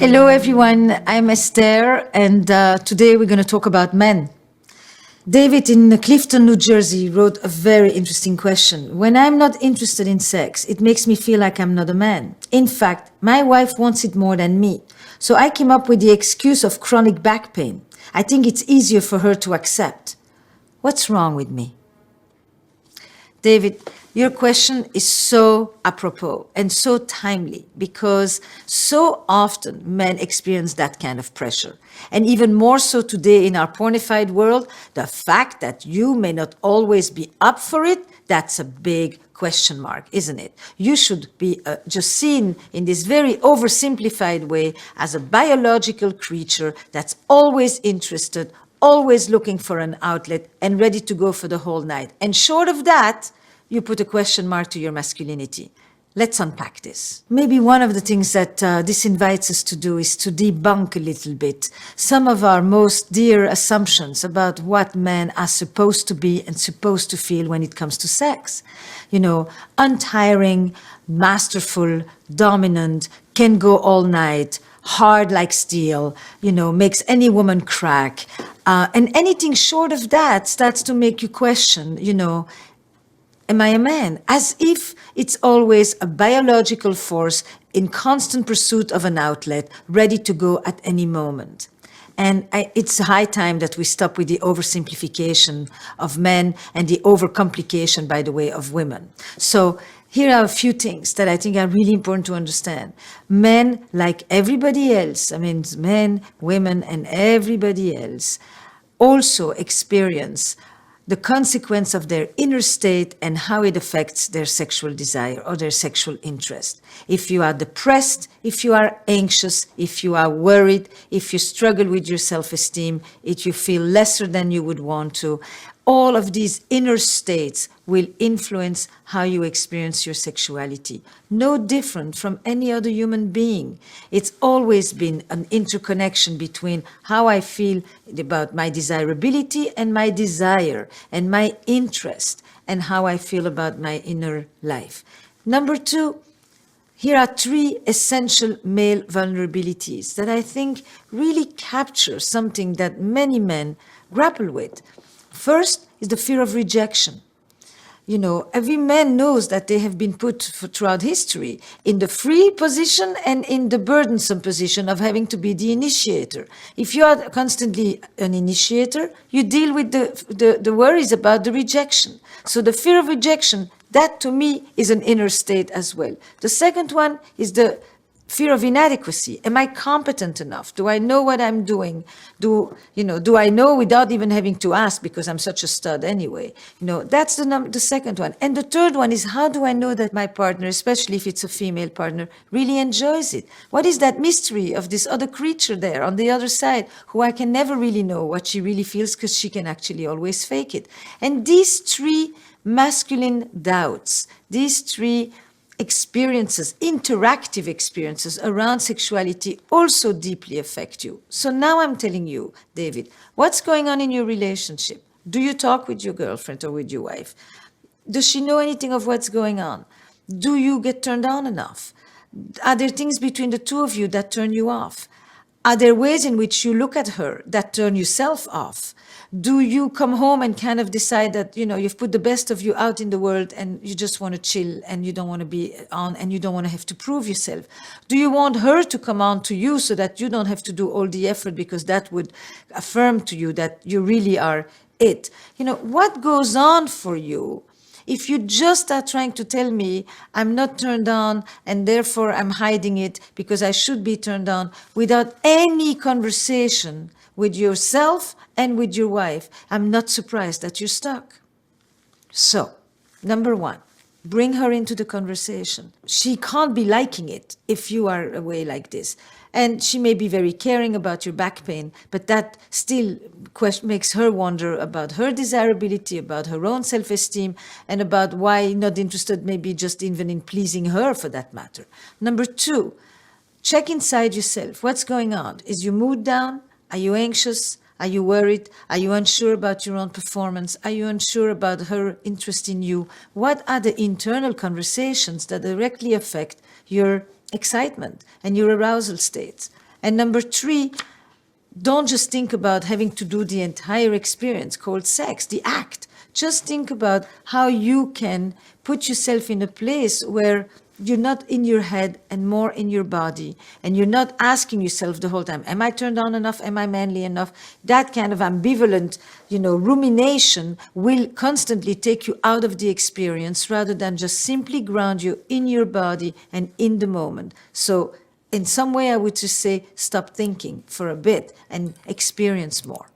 Hello everyone, I'm Esther and today we're going to talk about men. David in Clifton, New Jersey wrote a very interesting question. When I'm not interested in sex, it makes me feel like I'm not a man. In fact, my wife wants it more than me. So I came up with the excuse of chronic back pain. I think it's easier for her to accept. What's wrong with me? David, your question is so apropos and so timely because so often men experience that kind of pressure. And even more so today in our pornified world, the fact that you may not always be up for it, that's a big question mark, isn't it? You should be just seen in this very oversimplified way as a biological creature that's always interested, always looking for an outlet and ready to go for the whole night. And short of that, you put a question mark to your masculinity. Let's unpack this. Maybe one of the things that this invites us to do is to debunk a little bit some of our most dear assumptions about what men are supposed to be and supposed to feel when it comes to sex. You know, untiring, masterful, dominant, can go all night, hard like steel, you know, makes any woman crack. And anything short of that starts to make you question, you know, am I a man? As if it's always a biological force in constant pursuit of an outlet, ready to go at any moment. And it's high time that we stop with the oversimplification of men and the overcomplication, by the way, of women. So here are a few things that I think are really important to understand. Men, like everybody else, I mean, men, women, and everybody else, also experience the consequence of their inner state and how it affects their sexual desire or their sexual interest. If you are depressed, if you are anxious, if you are worried, if you struggle with your self-esteem, if you feel lesser than you would want to, all of these inner states will influence how you experience your sexuality. No different from any other human being. It's always been an interconnection between how I feel about my desirability and my desire and my interest and how I feel about my inner life. Number two, here are three essential male vulnerabilities that I think really capture something that many men grapple with. First is the fear of rejection. You know, every man knows that they have been put throughout history in the free position and in the burdensome position of having to be the initiator. If you are constantly an initiator, you deal with the worries about the rejection. So the fear of rejection, that to me is an inner state as well. The second one is the fear of inadequacy. Am I competent enough? Do I know what I'm doing? Do I know without even having to ask because I'm such a stud anyway? You know, that's the second one. And the third one is, how do I know that my partner, especially if it's a female partner, really enjoys it? What is that mystery of this other creature there on the other side who I can never really know what she really feels because she can actually always fake it? And these three masculine doubts, these three experiences, interactive experiences around sexuality also deeply affect you. So now I'm telling you, David, what's going on in your relationship? Do you talk with your girlfriend or with your wife? Does she know anything of what's going on? Do you get turned on enough? Are there things between the two of you that turn you off? Are there ways in which you look at her that turn yourself off? Do you come home and kind of decide that, you know, you've put the best of you out in the world and you just want to chill and you don't want to be on and you don't want to have to prove yourself? Do you want her to come on to you so that you don't have to do all the effort because that would affirm to you that you really are it? You know, what goes on for you if you just are trying to tell me I'm not turned on and therefore I'm hiding it because I should be turned on without any conversation with yourself and with your wife? I'm not surprised that you're stuck. So, number one, bring her into the conversation. She can't be liking it if you are away like this. And she may be very caring about your back pain, but that still makes her wonder about her desirability, about her own self-esteem, and about why not interested maybe just even in pleasing her for that matter. Number two, check inside yourself. What's going on? Is your mood down? Are you anxious? Are you worried? Are you unsure about your own performance? Are you unsure about her interest in you? What are the internal conversations that directly affect your excitement and your arousal states? And number 3, don't just think about having to do the entire experience called sex, the act. Just think about how you can put yourself in a place where you're not in your head and more in your body, and you're not asking yourself the whole time, am I turned on enough? Am I manly enough? That kind of ambivalent, rumination will constantly take you out of the experience rather than just simply ground you in your body and in the moment. So in some way, I would just say, stop thinking for a bit and experience more.